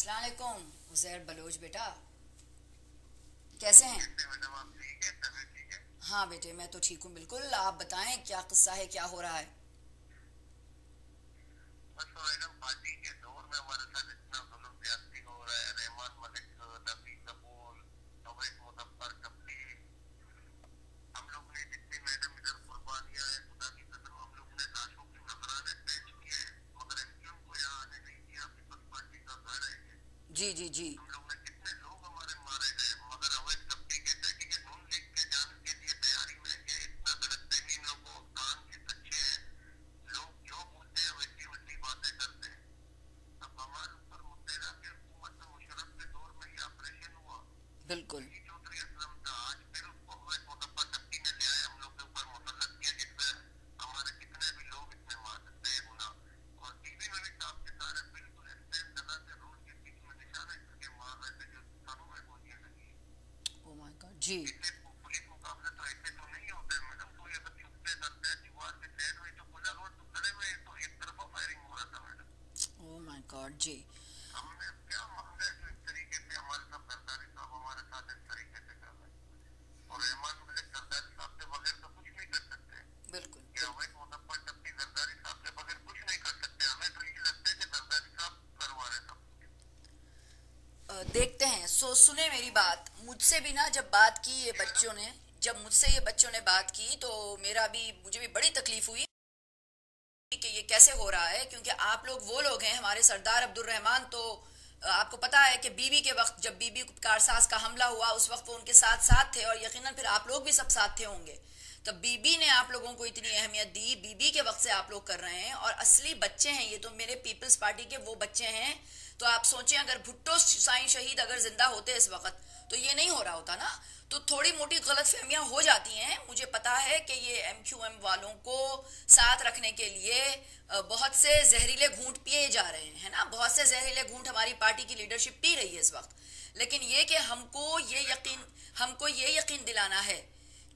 अस्सलाम वालेकुम उज़ैर बलोच बेटा, कैसे हैं? मैडम आप ठीक है? तबीयत ठीक है? हाँ बेटे, मैं तो ठीक हूँ बिल्कुल। आप बताएं क्या किस्सा है, क्या हो रहा है? बस तो मैडम पार्टी के दौर में हमारे साथ इतना जुल्म ज्यादती हो रहा है। रहमान मलिक, नबी कपूर, अवैध मुजफ्फर कपटी, हम लोग ने जितनी मैडम इधर कुर्बानियां हैं, खुदा की कसम हम लोग ने लाशों की नजराने पेश किए, मगर एमक्यूएम को यहाँ आने नहीं दिया। पीपल्स पार्टी का गढ़ है ये। जी जी जी। हम लोग ने कितने लोग हमारे मारे गए, मगर अवैध कपटी कहते हैं कि ये नून लीग के जाने के लिए तैयारी में है। ये इतना गलत फहमी इन लोगों को, कान के सच्चे हैं लोग, जो बोलते हैं वैसी वैसी बातें करते हैं। अब हमारे ऊपर मुतहदा की हुकूमत में मुशर्रफ के दौर में ये ऑपरेशन हुआ, बिल्कुल। ये चौधरी असलम था। आज फिर उसको अवैध मुजफ्फर कप्ती ने ले आया, हम लोग के ऊपर मुसल्लत किया, जिससे हमारे कितने भी लोग इतने बेगुनाह और टीवी में भी साफ के सारे बिल्कुल एक्सटेंड लगा के रोड के बीच में निशाने करके मार रहे थे, जो सरों में गोलियां लगी। ओ माय गॉड जी। इससे पुलिस मुकाबले तो ऐसे तो नहीं होता है मैडम। कोई अगर छुपते करता है दीवार के साइड में तो खुला रोड तो खड़े हुए तो एक तरफा फायरिंग हो रहा था मैडम। ओ माय गॉड जी। हमने अब क्या मांगा है जो इस तरीके से हमारे साथ जरदारी साहब हमारे साथ इस तरीके से कर रहे हैं, और रहमान मलिक जरदारी साहब से बगैर तो कुछ नहीं कर सकते। बिल्कुल या बिल्कुल। अवैध मुजफ्फर जबकि जरदारी साहब से बगैर कुछ नहीं कर सकते। हमें तो ये लगता है कि जरदारी साहब करवा रहे सब कुछ। देखते हैं। सुने मेरी बात, मुझसे भी ना जब बात की ये जी मैडम। बच्चों ने, जब मुझसे ये बच्चों ने बात की तो मुझे भी बड़ी तकलीफ हुई कि ये कैसे हो रहा है, क्योंकि आप लोग वो लोग हैं, हमारे सरदार अब्दुल रहमान तो आपको पता है कि बीबी के वक्त, जब बीबी कारसाज का हमला हुआ उस वक्त वो उनके साथ साथ थे, और यकीनन फिर आप लोग भी सब साथ थे होंगे। तब बीबी ने आप लोगों को इतनी अहमियत दी, बीबी के वक्त से आप लोग कर रहे हैं, और असली बच्चे हैं ये तो मेरे पीपल्स पार्टी के वो बच्चे हैं। तो आप सोचें अगर भुट्टो साईं शहीद अगर जिंदा होते इस वक्त तो ये नहीं हो रहा होता ना। तो थोड़ी मोटी गलत फहमियां हो जाती हैं। मुझे पता है कि ये एमक्यूएम वालों को साथ रखने के लिए बहुत से जहरीले घूंट पिए जा रहे हैं, है ना। बहुत से जहरीले घूंट हमारी पार्टी की लीडरशिप पी रही है इस वक्त। लेकिन ये कि हमको ये यकीन दिलाना है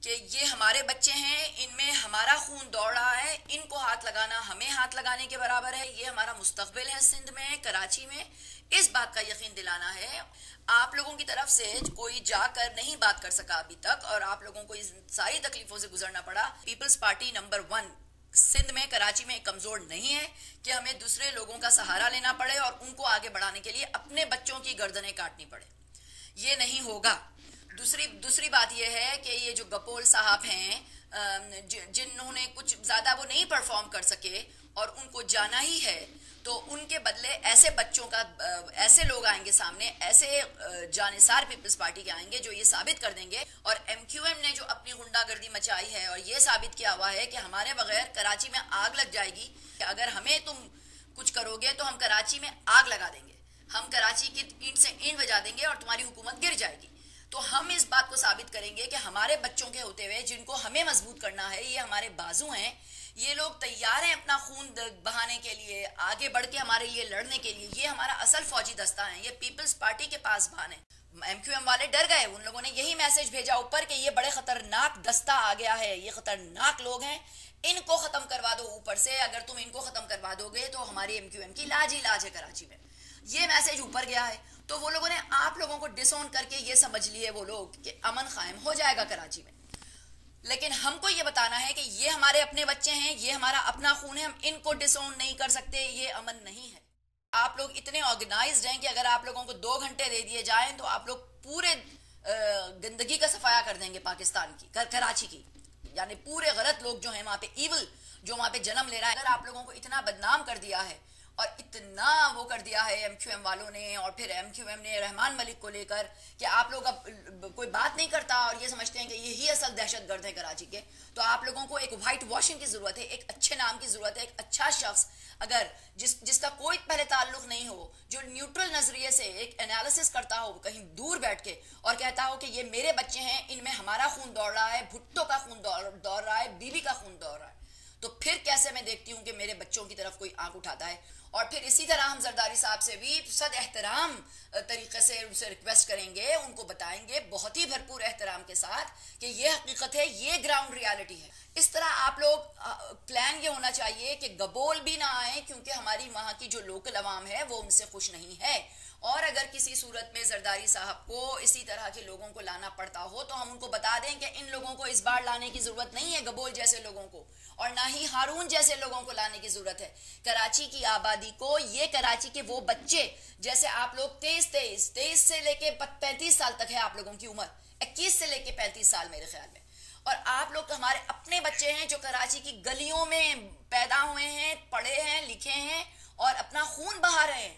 कि ये हमारे बच्चे हैं, इनमें हमारा खून दौड़ रहा है, इनको हाथ लगाना हमें हाथ लगाने के बराबर है। ये हमारा मुस्तकबिल है सिंध में, कराची में। इस बात का यकीन दिलाना है। आप लोगों की तरफ से कोई जाकर नहीं बात कर सका अभी तक, और आप लोगों को इस सारी तकलीफों से गुजरना पड़ा। पीपल्स पार्टी नंबर 1 सिंध में, कराची में कमजोर नहीं है कि हमें दूसरे लोगों का सहारा लेना पड़े और उनको आगे बढ़ाने के लिए अपने बच्चों की गर्दनें काटनी पड़े। ये नहीं होगा। दूसरी दूसरी बात यह है कि ये जो गपोल साहब हैं, जिन्होंने कुछ ज्यादा वो नहीं परफॉर्म कर सके और उनको जाना ही है, तो उनके बदले ऐसे बच्चों का, ऐसे लोग आएंगे सामने, ऐसे जानिसार पीपल्स पार्टी के आएंगे जो ये साबित कर देंगे। और एमक्यूएम ने जो अपनी गुंडागर्दी मचाई है और ये साबित किया हुआ है कि हमारे बगैर कराची में आग लग जाएगी, कि अगर हमें तुम कुछ करोगे तो हम कराची में आग लगा देंगे, हम कराची की ईंट से ईंट बजा देंगे और तुम्हारी हुकूमत गिर जाएगी। तो हम इस बात को साबित करेंगे कि हमारे बच्चों के होते हुए जिनको हमें मजबूत करना है, ये हमारे बाजू हैं। ये लोग तैयार हैं अपना खून बहाने के लिए, आगे बढ़ के हमारे लिए लड़ने के लिए। ये हमारा असल फौजी दस्ता है, ये पीपल्स पार्टी के पासबान है। एमक्यूएम वाले डर गए, उन लोगों ने यही मैसेज भेजा ऊपर कि ये बड़े खतरनाक दस्ता आ गया है, ये खतरनाक लोग हैं, इनको खत्म करवा दो ऊपर से। अगर तुम इनको खत्म करवा दोगे तो हमारी एमक्यूएम की लाज ही लाज है कराची में। ये मैसेज ऊपर गया है, तो वो लोगों ने आप लोगों को डिसोन करके ये समझ लिए वो लोग कि अमन कायम हो जाएगा कराची में। लेकिन हमको ये बताना है कि ये हमारे अपने बच्चे हैं, ये हमारा अपना खून है, हम इनको डिसोन नहीं कर सकते, ये अमन नहीं है। आप लोग इतने ऑर्गेनाइज्ड हैं कि अगर आप लोगों को 2 घंटे दे दिए जाएं तो आप लोग पूरे गंदगी का सफाया कर देंगे पाकिस्तान की, कराची की। यानी पूरे गलत लोग जो हैं वहां पे, इवल जो वहां पे जन्म ले रहा है, अगर आप लोगों को इतना बदनाम कर दिया है और इतना वो कर दिया है एमक्यूएम वालों ने, और फिर एमक्यूएम ने रहमान मलिक को लेकर कि आप लोग अब कोई बात नहीं करता और ये समझते हैं कि यही असल दहशतगर्द है कराची के। तो आप लोगों को एक व्हाइट वॉशिंग की जरूरत है, एक अच्छे नाम की जरूरत है, एक अच्छा शख्स अगर जिसका कोई पहले ताल्लुक नहीं हो, जो न्यूट्रल नजरिए से एक एनालिसिस करता हो कहीं दूर बैठ के और कहता हो कि ये मेरे बच्चे हैं, इनमें हमारा खून दौड़ रहा है, भुट्टो का खून दौड़ रहा है, बीबी का खून दौड़ रहा है। तो फिर कैसे मैं देखती हूं कि मेरे बच्चों की तरफ कोई आंख उठाता है। और फिर इसी तरह हम जरदारी साहब से भी सद एहतराम तरीके से उनसे रिक्वेस्ट करेंगे, उनको बताएंगे बहुत ही भरपूर एहतराम के साथ कि ये हकीकत है, ये ग्राउंड रियलिटी है। इस तरह आप लोग प्लान ये होना चाहिए कि गबोल भी ना आए, क्योंकि हमारी वहां की जो लोकल अवाम है वो उनसे खुश नहीं है। और अगर किसी सूरत में जरदारी साहब को इसी तरह के लोगों को लाना पड़ता हो तो हम उनको बता दें कि इन लोगों को इस बार लाने की जरूरत नहीं है, गबोल जैसे लोगों को, और ना ही हारून जैसे लोगों को लाने की जरूरत है। कराची की आबादी को, ये कराची के वो बच्चे जैसे आप लोग 23 से लेके 35 साल तक है आप लोगों की उम्र, 21 से लेके 35 साल मेरे ख्याल में, और आप लोग हमारे अपने बच्चे हैं जो कराची की गलियों में पैदा हुए हैं, पढ़े हैं, लिखे हैं और अपना खून बहा रहे हैं।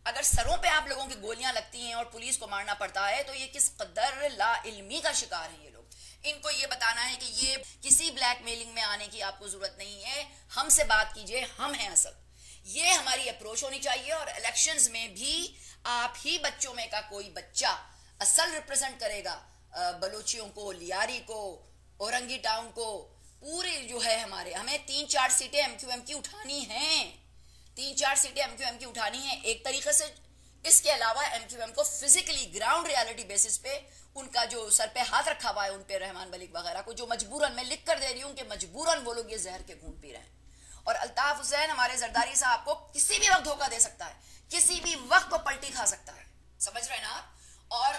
अगर सरों पे आप लोगों की गोलियां लगती हैं और पुलिस को मारना पड़ता है तो ये किस कदर लाइल्मी का शिकार है ये लोग। इनको ये बताना है कि ये किसी ब्लैकमेलिंग में आने की आपको जरूरत नहीं है, हमसे बात कीजिए, हम हैं असल। ये हमारी अप्रोच होनी चाहिए। और इलेक्शंस में भी आप ही बच्चों में का कोई बच्चा असल रिप्रेजेंट करेगा बलोचियों को, लियारी को, औरंगी टाउन को, पूरे जो है हमारे, हमें 3-4 सीटें एमक्यूएम की उठानी हैं, 3-4 सीटें एमक्यूएम की उठानी है एक तरीके से। इसके अलावा एमक्यूएम को फिजिकली ग्राउंड रियलिटी बेसिस पे उनका जो सर पे हाथ रखा हुआ है उन पे, रहमान मलिक वगैरह को, जो मजबूरन, मैं लिख कर दे रही हूं कि मजबूरन वो लोग ये जहर के घूंट पी रहे हैं। और अल्ताफ हुसैन हमारे जरदारी साहब को किसी भी वक्त धोखा दे सकता है, किसी भी वक्त को पलटी खा सकता है, समझ रहे हैं ना आप। और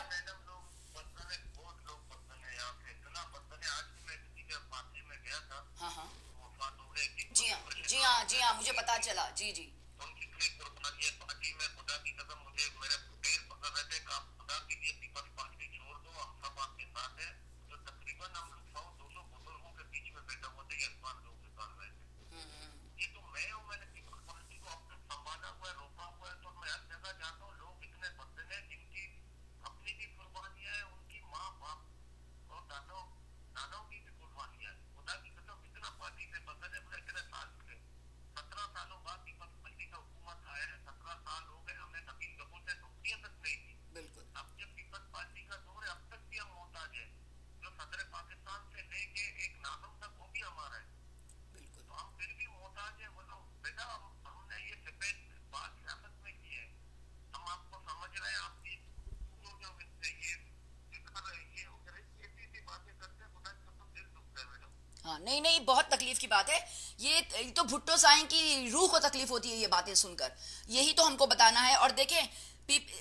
हाँ हाँ जी हाँ जी हाँ जी हाँ, मुझे पता चला, जी जी। पार्टी में खुदा की कसम मुझे मेरे पैर पकड़ रहे थे कि आप खुदा के लिए पीपल्स पार्टी छोड़ दो, हम सब आपके साथ हैं। जो तकरीबन हम 100-200 बुजुर्गों के बीच में बैठे हुए थे, अखबार लोग निकाल रहे थे। ये तो मैं हूँ, मैंने पीपल्स पार्टी को अपने संभाला हुआ है, रोका हुआ है। तो मैं हर जगह जाता हूँ, लोग इतने बदले हैं जिनकी अपनी भी कुर्बानियां है, उनकी माँ बाप और दादाओं की भी कुर्बानियां है। खुदा की कसम इतना पार्टी से बदल है, मुझे इतने साल मिले, 17 सालों बाद पीपल्स पार्टी का हुकूमत आया है, 17 साल हो गए, हमने नबील कपूर से नौकरियां तक नहीं दी। बिल्कुल। अब जब पीपल्स पार्टी का दौर है, अब तक भी हम मोहताज है। जो सदर पाकिस्तान से लेके एक नाज़म तक वो भी हमारा है, बिल्कुल। तो हम फिर भी मोहताज है। बोलो बेटा, हमने ये सफेद बात सियासत में की है, हम आपको समझ रहे हैं, आपकी जो ये बातें करते हैं, खुदा की कसम दिल दुखता है बेटा। हाँ, नहीं नहीं, बहुत तकलीफ की बात है ये तो भुट्टो साईं की रूह को तकलीफ होती है ये बातें सुनकर, यही तो हमको बताना है। और देखें,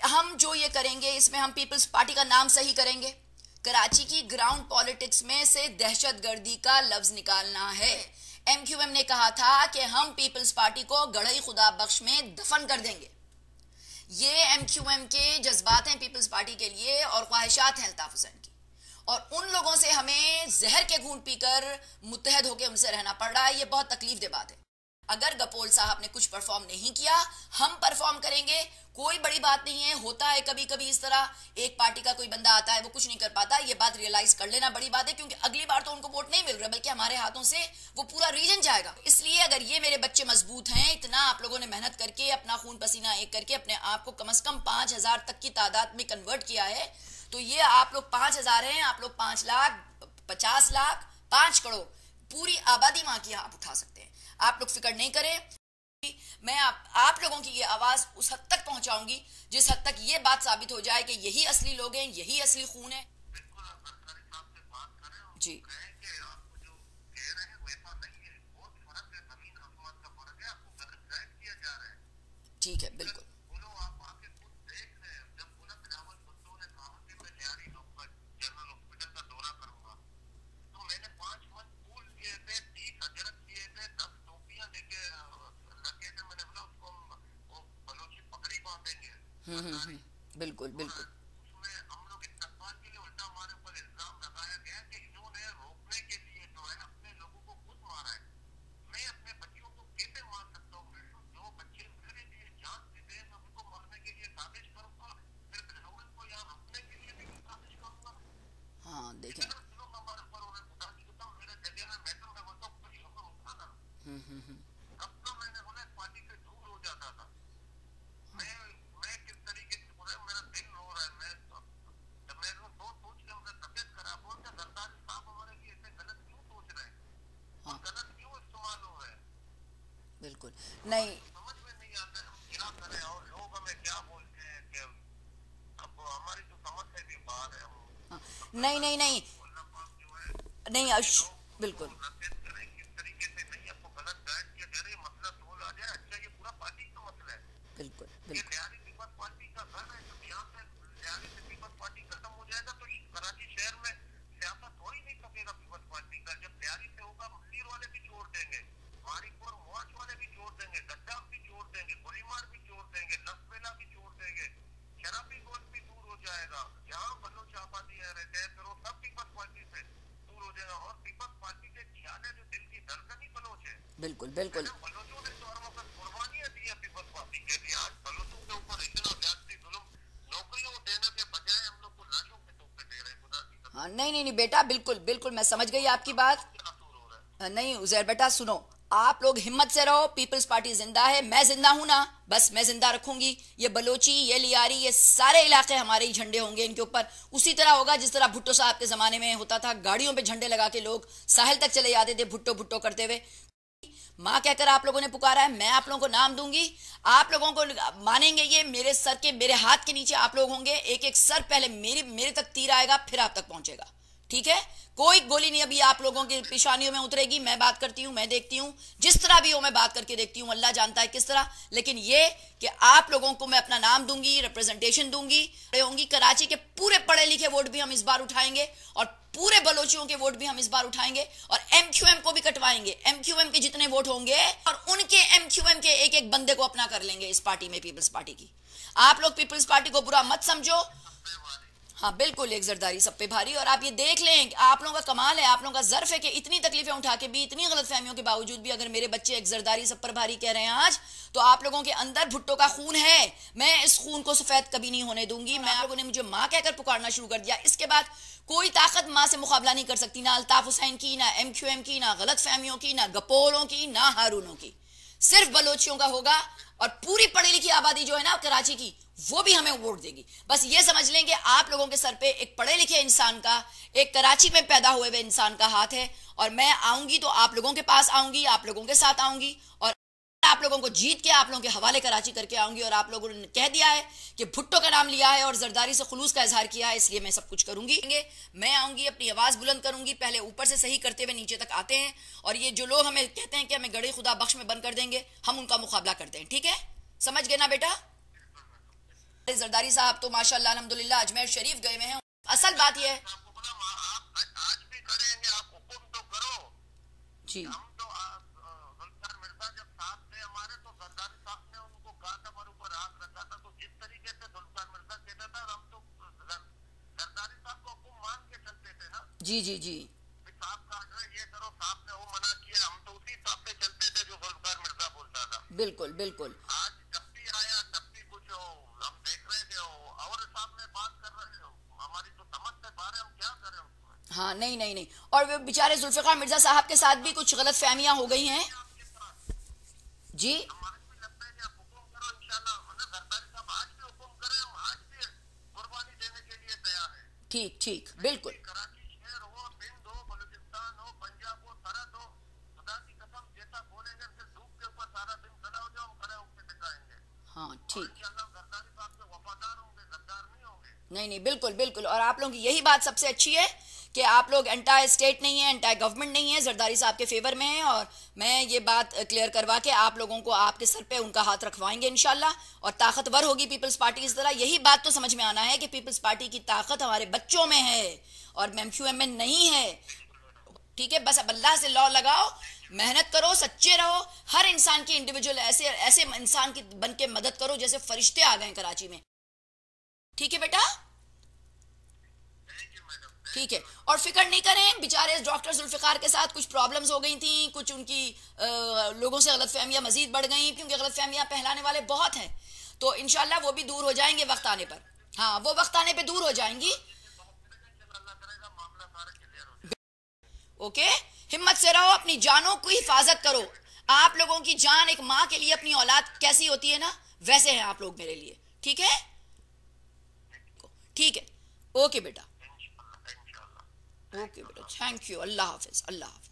हम जो ये करेंगे इसमें हम पीपल्स पार्टी का नाम सही करेंगे, कराची की ग्राउंड पॉलिटिक्स में से दहशतगर्दी का लफ्ज निकालना है। एमक्यूएम ने कहा था कि हम पीपल्स पार्टी को गढ़ई खुदा बख्श में दफन कर देंगे। ये एमक्यूएम के जज्बात हैं पीपल्स पार्टी के लिए और ख्वाहिशात हैं अल्ताफ हुसैन की, और उन लोगों से हमें जहर के घूंट पीकर मुत्तहद होकर उनसे रहना पड़ रहा है। ये बहुत तकलीफ दे बात है। अगर गपोल साहब ने कुछ परफॉर्म नहीं किया, हम परफॉर्म करेंगे, कोई बड़ी बात नहीं है। होता है कभी कभी इस तरह, एक पार्टी का कोई बंदा आता है वो कुछ नहीं कर पाता, ये बात रियलाइज कर लेना बड़ी बात है, क्योंकि अगली बार तो उनको वोट नहीं मिल रहा बल्कि हमारे हाथों से वो पूरा रीजन जाएगा। इसलिए अगर ये मेरे बच्चे मजबूत हैं, इतना आप लोगों ने मेहनत करके अपना खून पसीना एक करके अपने आप को कम से कम 5,000 तक की तादाद में कन्वर्ट किया है, तो ये आप लोग 5,000 हैं, आप लोग 5 लाख, 50 लाख, 5 करोड़ पूरी आबादी वहां की आप उठा सकते हैं। आप लोग फिक्र नहीं करें, मैं आप लोगों की ये आवाज उस हद तक पहुंचाऊंगी जिस हद तक ये बात साबित हो जाए कि यही असली लोग हैं, यही असली खून है। बिल्कुल, आप सरकारी साहब से बात कर रहे हो, जी कहें कि आपको जो कह रहे हैं वैसा नहीं है, बहुत फर्क है, जमीन आसमान का फर्क है, आपको गलत गाइड किया जा रहा है। ठीक है, बिल्कुल। बोलो, आप आके खुद देख रहे हैं। जब बोला बिलावल भुट्टो ने कहा कि मैं लियारी जनरल हॉस्पिटल का दौरा करूंगा, तो मैंने 5 मंथ फूल किए थे, 30 अजरक किए थे, 10 टोपियां लेके लगे थे। मैंने बोला उसको वो बलोची पगड़ी बांधेंगे। बिल्कुल बिल्कुल। उसमें हम लोग इस्तेमाल के लिए उल्टा हमारे ऊपर इल्जाम लगाया गया कि इन्होंने रोकने के लिए जो है अपने लोगों को खुद मारा है। मैं अपने बच्चों को कैसे मार सकता हूँ? जो बच्चे मेरे लिए जान देते हैं, मैं उनको मारने के लिए साजिश करूंगा, फिर बिलावल को यहाँ रोकने के लिए भी साजिश करूंगा। हाँ देखें, लोग हमारे ऊपर हो रहे, खुदा की कसम मेरे जगह में मैं तो मैं बोलता हूँ कुछ लोगों को उठाना। कब तो मैंने बोला पार्टी से दूर हो जाता था। मैं किस तरीके से बोला, मेरा दिल रो रहा है, नहीं नहीं नहीं नहीं बिल्कुल नसीहत करें किस तरीके से नहीं आपको गलत गाइड किया जा रहा है, ये मसला सोल्व आ जाए। अच्छा ये पूरा पार्टी का मसला है, बिल्कुल ये बिल्कुल लिहारी पीपल्स पार्टी का घर है। तो यहाँ से लिहारी से पीपल्स पार्टी खत्म हो जाएगा तो कराची शहर में सियासत हो ही नहीं सकेगा पीपल्स पार्टी का। जब लिहारी से होगा मंदिर वाले भी छोड़ देंगे, मारिकपुर मौज वाले भी छोड़ देंगे, गद्दाफ भी छोड़ देंगे, गोलीमार भी छोड़ देंगे, लसबेला भी छोड़ देंगे, शराबी गोल भी दूर हो जाएगा। जहाँ बलोच आबादी रहते हैं फिर वो सब पीपल्स पार्टी से दूर हो जाएगा। और पीपल्स पार्टी के ख्याल है जो दिल की धड़कन ही बलोच है। बिल्कुल बिल्कुल बलोचों ने तो हर वक्त कुर्बानियां दी है पीपल्स पार्टी के लिए। आज बलोचों के ऊपर इतना ज्यादा जुल्म, नौकरियों देने के बजाय हम लोग को लाशों के तोहफे दे रहे हैं। खुदा की कसम हाँ नहीं नहीं नहीं बेटा, बिल्कुल बिल्कुल मैं समझ गई आपकी बात। क्या कसूर हो रहा है। नहीं उजैर बेटा सुनो, आप लोग हिम्मत से रहो, पीपल्स पार्टी जिंदा है, मैं जिंदा हूं ना, बस मैं जिंदा रखूंगी। ये बलोची, ये लियारी, ये सारे इलाके हमारे ही झंडे होंगे इनके ऊपर। उसी तरह होगा जिस तरह भुट्टो साहब के जमाने में होता था, गाड़ियों पे झंडे लगा के लोग साहिल तक चले जाते थे भुट्टो भुट्टो करते हुए। माँ कहकर आप लोगों ने पुकारा है, मैं आप लोगों को नाम दूंगी, आप लोगों को मानेंगे। ये मेरे सर के, मेरे हाथ के नीचे आप लोग होंगे, एक एक सर पहले मेरे तक तीर आएगा फिर आप तक पहुंचेगा, ठीक है। कोई गोली नहीं अभी आप लोगों की पेशानियों में उतरेगी। मैं बात करती हूं, मैं देखती हूं, जिस तरह भी हो मैं बात करके देखती हूं, अल्लाह जानता है किस तरह। लेकिन ये कि आप लोगों को मैं अपना नाम दूंगी, रिप्रेजेंटेशन दूंगी, होंगी। कराची के पूरे पढ़े लिखे वोट भी हम इस बार उठाएंगे और पूरे बलोचियों के वोट भी हम इस बार उठाएंगे और एमक्यूएम को भी कटवाएंगे। एमक्यूएम के जितने वोट होंगे और उनके एमक्यूएम के एक एक बंदे को अपना कर लेंगे इस पार्टी में, पीपल्स पार्टी की। आप लोग पीपल्स पार्टी को बुरा मत समझो। हाँ बिल्कुल, एक जरदारी सब पे भारी। और आप ये देख लें, आप लोगों का कमाल है, आप लोगों का जर्फ है कि इतनी तकलीफें उठा के भी, इतनी गलत फहमियों के बावजूद भी अगर मेरे बच्चे एक जरदारी सब पर भारी कह रहे हैं आज, तो आप लोगों के अंदर भुट्टो का खून है। मैं इस खून को सफेद कभी नहीं होने दूंगी। मैं, आप लोगों ने मुझे माँ कहकर पुकारना शुरू कर दिया, इसके बाद कोई ताकत माँ से मुकाबला नहीं कर सकती, ना अल्ताफ हुसैन की, ना एमक्यूएम की, ना गलत फहमियों की, ना गपोलों की, ना हारूनों की, सिर्फ बलोचियों का होगा। और पूरी पढ़ी लिखी आबादी जो है ना कराची की, वो भी हमें वोट देगी। बस ये समझ लें कि आप लोगों के सर पे एक पढ़े लिखे इंसान का, एक कराची में पैदा हुए हुए इंसान का हाथ है। और मैं आऊंगी तो आप लोगों के पास आऊंगी, आप लोगों के साथ आऊंगी और आप लोगों को जीत के आप लोगों के हवाले कराची करके आऊंगी। और आप लोगों ने कह दिया है कि भुट्टो का नाम लिया है और जरदारी से खुलूस का इजहार किया है, इसलिए मैं सब कुछ करूंगी। मैं आऊंगी, अपनी आवाज बुलंद करूंगी, पहले ऊपर से सही करते हुए नीचे तक आते हैं। और ये जो लोग हमें कहते हैं कि हमें गड़े खुदा बख्श में बंद कर देंगे, हम उनका मुकाबला करते हैं, ठीक है। समझ गए ना बेटा। जरदारी साहब तो माशाल्लाह अल्हम्दुलिल्लाह अजमेर शरीफ गए हुए हैं। असल बात यह है आपको पता आप आज भी करेंगे, आप हुक्म तो करो जी। हम तो जुल्फिकार मिर्जा जब साथ थे हमारे, तो जरदारी साहब ने उनको कहा था, हमारे ऊपर हाथ रखा था। तो जिस तरीके से जुल्फिकार मिर्जा कहता था, हम तो जरदारी साहब को हुक्म मान के चलते थे ना। जी जी जी साहब कहा था ये करो, साहब ने वो मना किया, हम तो उसी हिसाब से चलते थे जो जुल्फिकार मिर्जा बोलता था। बिल्कुल बिल्कुल। आज जब भी आया तब भी कुछ हो, हम देख रहे थे और सामने बात कर रहे हो, हमारी तो समझ से बाहर है, हम क्या करें उसमें। हाँ नहीं नहीं नहीं। और वे बेचारे जुल्फिकार मिर्जा साहब के साथ भी कुछ गलत फहमियां हो गई हैं आपके साथ जी। हमारे को भी लगता है कि आप हुक्म करो, इंशाल्लाह मतलब जरदारी साहब आज भी हुक्म करें, हम आज भी कुर्बानी देने के लिए तैयार हैं। ठीक ठीक बिल्कुल। कराची शहर हो, सिंध हो, बलूचिस्तान हो, पंजाब हो, सरहद हो, खुदा की कसम जैसा बोलेंगे फिर धूप के ऊपर सारा दिन खड़ा हो जाओ, हम खड़े होकर दिखाएंगे। हाँ और ठीक। इंशाल्लाह जरदारी साहब से वफादार होंगे, गद्दार नहीं होंगे। नहीं नहीं बिल्कुल बिल्कुल। और आप लोगों की यही बात सबसे अच्छी है कि आप लोग एंटाई स्टेट नहीं है, एंटाई गवर्नमेंट नहीं है, जरदारी साहब के फेवर में है। और मैं ये बात क्लियर करवा के आप लोगों को आपके सर पे उनका हाथ रखवाएंगे इंशाल्लाह। और ताकतवर होगी पीपल्स पार्टी इस तरह। यही बात तो समझ में आना है कि पीपल्स पार्टी की ताकत हमारे बच्चों में है और एमक्यूएम में नहीं है, ठीक है। बस अब अल्लाह से लौ लगाओ, मेहनत करो, सच्चे रहो, हर इंसान की इंडिविजुअल ऐसे ऐसे इंसान की बन के मदद करो जैसे फरिश्ते आ गए कराची में, ठीक है बेटा। ठीक है। और फिक्र नहीं करें, बेचारे डॉक्टर जुल्फिकार के साथ कुछ प्रॉब्लम्स हो गई थी, कुछ उनकी लोगों से गलतफहमियां मजीद बढ़ गई, क्योंकि गलतफहमियां फैलाने वाले बहुत हैं। तो इंशाल्लाह वो भी दूर हो जाएंगे वक्त आने पर। हाँ वो वक्त आने पे दूर हो जाएंगी। ओके, हिम्मत से रहो, अपनी जानों की हिफाजत करो। आप लोगों की जान एक माँ के लिए अपनी औलाद कैसी होती है ना, वैसे हैं आप लोग मेरे लिए, ठीक है। ठीक है, ओके बेटा, ओके बेटा, thank you, Allah Hafiz, Allah Hafiz.